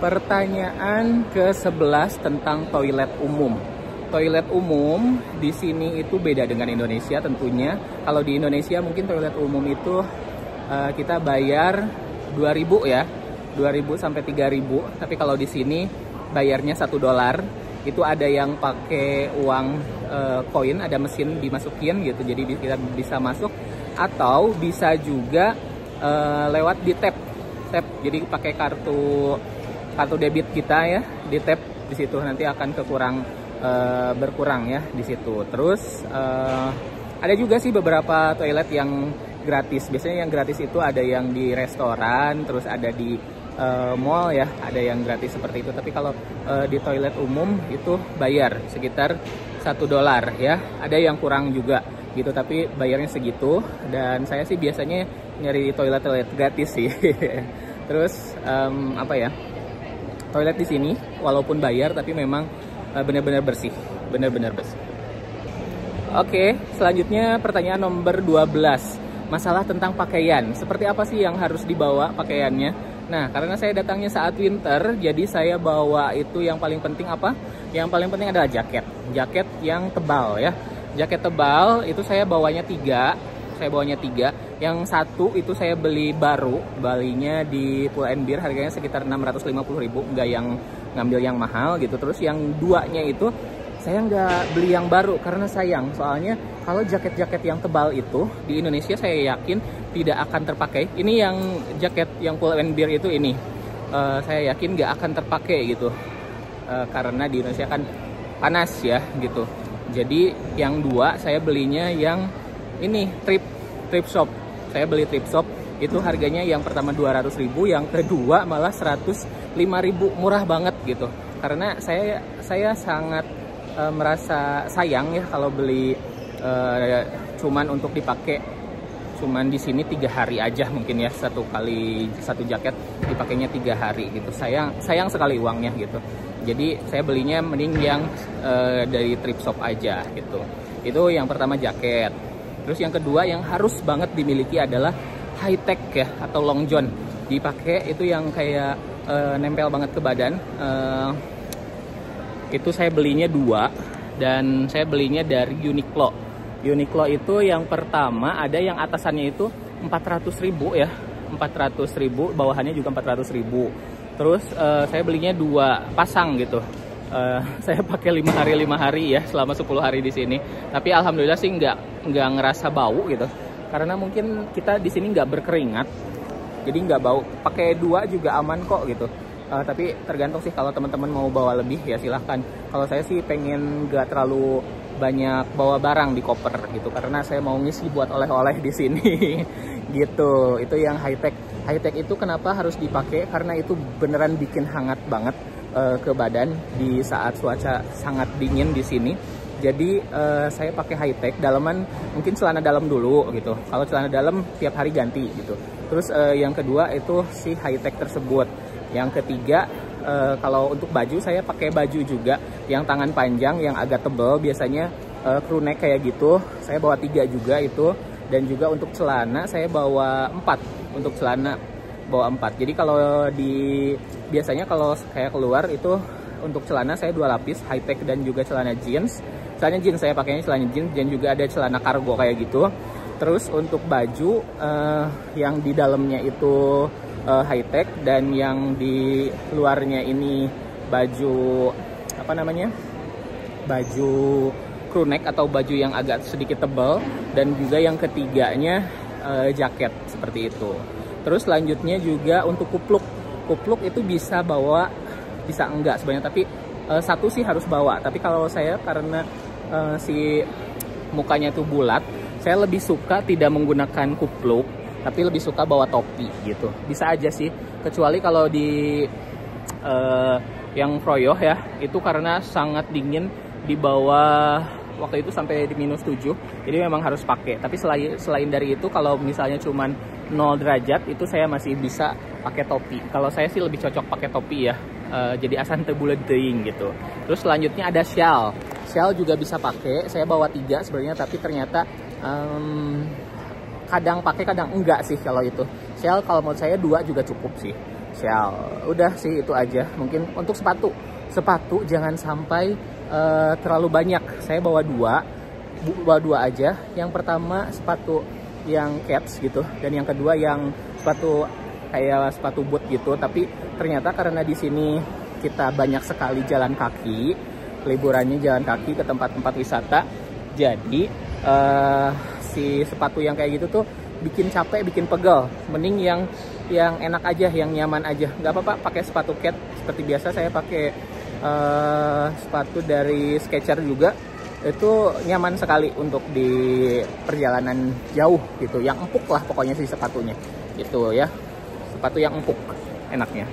Pertanyaan ke-11 tentang toilet umum. Toilet umum di sini itu beda dengan Indonesia tentunya. Kalau di Indonesia mungkin toilet umum itu kita bayar 2.000 ya. 2.000 sampai 3.000. Tapi kalau di sini bayarnya $1. Itu ada yang pakai uang koin, ada mesin dimasukin gitu. Jadi kita bisa masuk, atau bisa juga lewat di tap. Jadi pakai kartu debit kita ya, di tap di situ nanti akan berkurang ya di situ. Terus ada juga sih beberapa toilet yang gratis. Biasanya yang gratis itu ada yang di restoran, terus ada di mall ya, ada yang gratis seperti itu. Tapi kalau di toilet umum itu bayar sekitar $1 ya. Ada yang kurang juga gitu, tapi bayarnya segitu. Dan saya sih biasanya nyari toilet gratis sih. Terus apa ya? Toilet di sini walaupun bayar tapi memang benar-benar bersih, Oke, selanjutnya pertanyaan nomor 12. Masalah tentang pakaian. Seperti apa sih yang harus dibawa pakaiannya? Nah, karena saya datangnya saat winter, jadi saya bawa itu yang paling penting apa? Yang paling penting adalah jaket. Jaket yang tebal ya. Jaket tebal itu saya bawanya 3. Yang satu itu saya beli baru, belinya di Pull&Bear, harganya sekitar 650.000, nggak yang ngambil yang mahal gitu. Terus yang 2-nya itu saya nggak beli yang baru karena sayang, soalnya kalau jaket-jaket yang tebal itu di Indonesia saya yakin tidak akan terpakai. Ini yang jaket yang Pull&Bear itu ini, saya yakin nggak akan terpakai gitu, karena di Indonesia kan panas ya gitu. Jadi yang 2 saya belinya yang ini trip shop. Saya beli trip shop itu harganya yang pertama 200.000, yang kedua malah 105.000, murah banget gitu. Karena saya sangat merasa sayang ya kalau beli cuman untuk dipakai cuman di sini 3 hari aja mungkin ya, satu jaket dipakainya 3 hari gitu. Sayang sekali uangnya gitu. Jadi saya belinya mending yang dari trip shop aja gitu. Itu yang pertama jaket. Terus yang kedua yang harus banget dimiliki adalah high tech ya, atau long john. Dipakai itu yang kayak nempel banget ke badan. Itu saya belinya 2 dan saya belinya dari Uniqlo. Uniqlo itu yang pertama ada yang atasannya itu 400.000 ya, 400.000, bawahannya juga 400.000. Terus saya belinya 2 pasang gitu. Saya pakai 5 hari ya, selama 10 hari di sini. Tapi alhamdulillah sih nggak ngerasa bau gitu. Karena mungkin kita di sini nggak berkeringat, jadi nggak bau. Pakai 2 juga aman kok gitu. Tapi tergantung sih, kalau teman-teman mau bawa lebih ya silahkan. Kalau saya sih pengen nggak terlalu banyak bawa barang di koper gitu, karena saya mau ngisi buat oleh-oleh di sini gitu. Itu yang high tech. High tech itu kenapa harus dipakai? Karena itu beneran bikin hangat banget ke badan di saat cuaca sangat dingin di sini. Jadi saya pakai high tech. Dalaman mungkin celana dalam dulu gitu. Kalau celana dalam tiap hari ganti gitu. Terus yang kedua itu si high tech tersebut. Yang ketiga, kalau untuk baju saya pakai baju juga yang tangan panjang yang agak tebal, biasanya crew neck kayak gitu. Saya bawa 3 juga itu. Dan juga untuk celana saya bawa 4. Untuk celana bawa 4. Jadi kalau biasanya kalau kayak keluar itu untuk celana saya 2 lapis, high tech dan juga celana jeans. Celana jeans saya pakainya celana jeans, dan juga ada celana kargo kayak gitu. Terus untuk baju yang di dalamnya itu high tech, dan yang di luarnya ini baju apa namanya? Baju crew neck atau baju yang agak sedikit tebal, dan juga yang ketiganya jaket seperti itu. Terus selanjutnya juga untuk kupluk itu bisa bawa, bisa enggak sebenarnya, tapi 1 sih harus bawa. Tapi kalau saya karena si mukanya itu bulat, saya lebih suka tidak menggunakan kupluk, tapi lebih suka bawa topi gitu. Bisa aja sih, kecuali kalau di yang Froyoh ya, itu karena sangat dingin, di bawah waktu itu sampai di -7, jadi memang harus pakai. Tapi selain dari itu, kalau misalnya cuman 0 derajat itu saya masih bisa pakai topi. Kalau saya sih lebih cocok pakai topi ya, jadi asan tebulet deing gitu. Terus selanjutnya ada shawl. Shawl juga bisa pakai, saya bawa 3 sebenarnya, tapi ternyata kadang pakai kadang enggak sih kalau itu. Shawl kalau menurut saya 2 juga cukup sih. Sial. Udah sih itu aja. Mungkin untuk sepatu jangan sampai terlalu banyak. Saya bawa dua aja. Yang pertama sepatu yang cats gitu, dan yang kedua yang sepatu kayak sepatu boot gitu. Tapi ternyata karena di sini kita banyak sekali jalan kaki, liburannya jalan kaki ke tempat-tempat wisata, jadi si sepatu yang kayak gitu tuh bikin capek, bikin pegel. Mending yang enak aja, yang nyaman aja. Nggak apa-apa pakai sepatu cat seperti biasa. Saya pakai sepatu dari Skechers juga. Itu nyaman sekali untuk di perjalanan jauh gitu. Yang empuk lah pokoknya sih sepatunya. Itu ya, sepatu yang empuk enaknya.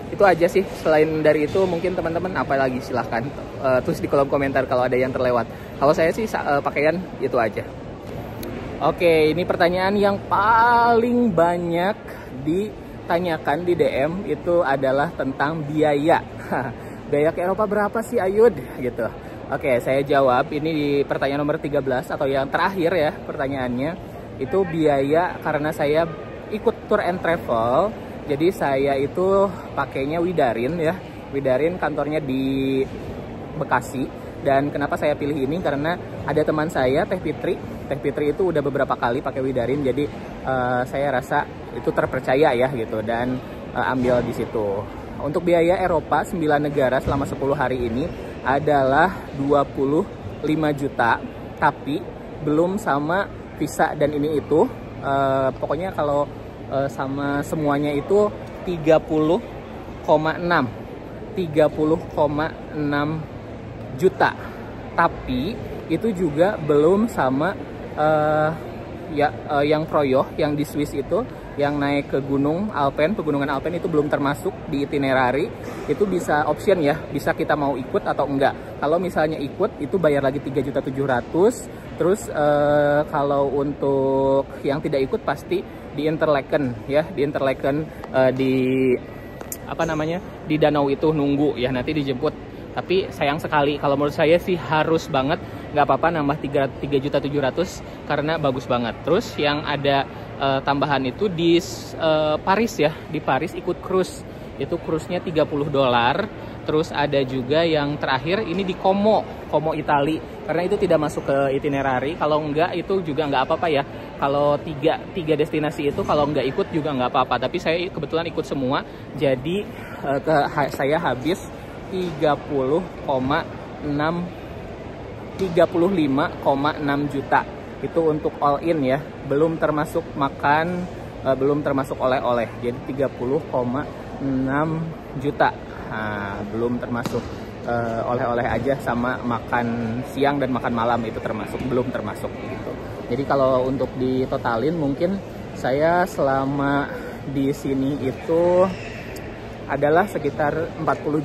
Itu aja sih. Selain dari itu mungkin teman-teman apa lagi silahkan tulis di kolom komentar kalau ada yang terlewat. Kalau saya sih pakaian itu aja. Oke, ini pertanyaan yang paling banyak ditanyakan di DM itu adalah tentang biaya. Biaya ke Eropa berapa sih Ayud? Gitu. Oke, saya jawab. Ini di pertanyaan nomor 13 atau yang terakhir ya pertanyaannya. Itu biaya karena saya ikut tour and travel. Jadi saya itu pakainya Widarin ya. Widarin kantornya di Bekasi. Dan kenapa saya pilih ini? Karena ada teman saya, Teh Fitri. Teh Fitri itu udah beberapa kali pakai Widarin. Jadi saya rasa itu terpercaya ya gitu. Dan ambil di situ. Untuk biaya Eropa 9 negara selama 10 hari ini adalah 25 juta. Tapi belum sama visa dan ini itu. Pokoknya kalau sama semuanya itu 30,6 juta. Tapi itu juga belum sama yang Proyo yang di Swiss itu, yang naik ke pegunungan Alpen itu belum termasuk di itinerary. Itu bisa option ya, bisa kita mau ikut atau enggak. Kalau misalnya ikut itu bayar lagi 3.700.000. Terus kalau untuk yang tidak ikut pasti di Interlaken ya, di Interlaken di danau itu nunggu ya, nanti dijemput. Tapi sayang sekali, kalau menurut saya sih harus banget, nggak apa-apa nambah 3.700.000 karena bagus banget. Terus yang ada tambahan itu di Paris ya, di Paris ikut cruise, itu cruise-nya $30. Terus ada juga yang terakhir ini di Como Itali, karena itu tidak masuk ke itinerary. Kalau enggak itu juga nggak apa-apa ya. Kalau tiga destinasi itu kalau nggak ikut juga nggak apa-apa. Tapi saya kebetulan ikut semua, jadi saya habis 35,6 juta. Itu untuk all in ya, belum termasuk makan, belum termasuk oleh-oleh. Jadi 30,6 juta. Nah, belum termasuk oleh-oleh aja, sama makan siang dan makan malam itu belum termasuk gitu. Jadi kalau untuk ditotalin mungkin saya selama di sini itu adalah sekitar 40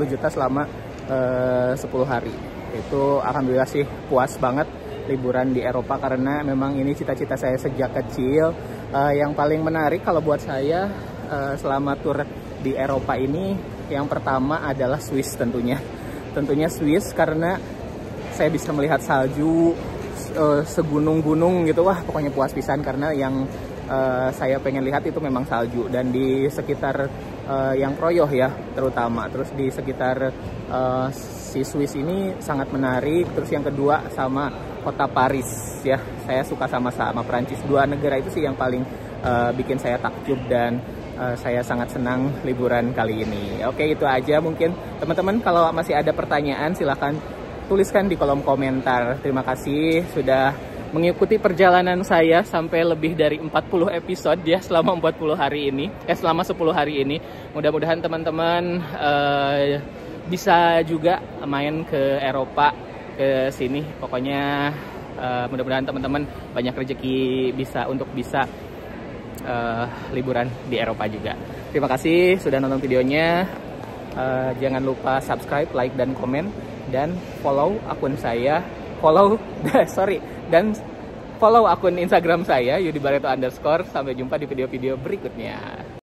juta selama 10 hari. Itu alhamdulillah sih puas banget liburan di Eropa, karena memang ini cita-cita saya sejak kecil. Yang paling menarik kalau buat saya selama tur di Eropa ini, yang pertama adalah Swiss tentunya Swiss, karena saya bisa melihat salju segunung-gunung gitu. Wah pokoknya puas pisan, karena yang saya pengen lihat itu memang salju. Dan di sekitar yang Proyo ya terutama, terus di sekitar si Swiss ini sangat menarik. Terus yang kedua sama kota Paris ya, saya suka sama Prancis. Dua negara itu sih yang paling bikin saya takjub, dan saya sangat senang liburan kali ini. Oke, itu aja mungkin teman-teman. Kalau masih ada pertanyaan silahkan tuliskan di kolom komentar. Terima kasih sudah mengikuti perjalanan saya sampai lebih dari 40 episode ya selama 40 hari ini, selama 10 hari ini. Mudah-mudahan teman-teman bisa juga main ke Eropa, ke sini. Pokoknya mudah-mudahan teman-teman banyak rezeki untuk bisa liburan di Eropa juga. Terima kasih sudah nonton videonya. Jangan lupa subscribe, like, dan komen, dan follow akun saya. Dan follow akun Instagram saya, Yudi Barreto _. Sampai jumpa di video-video berikutnya.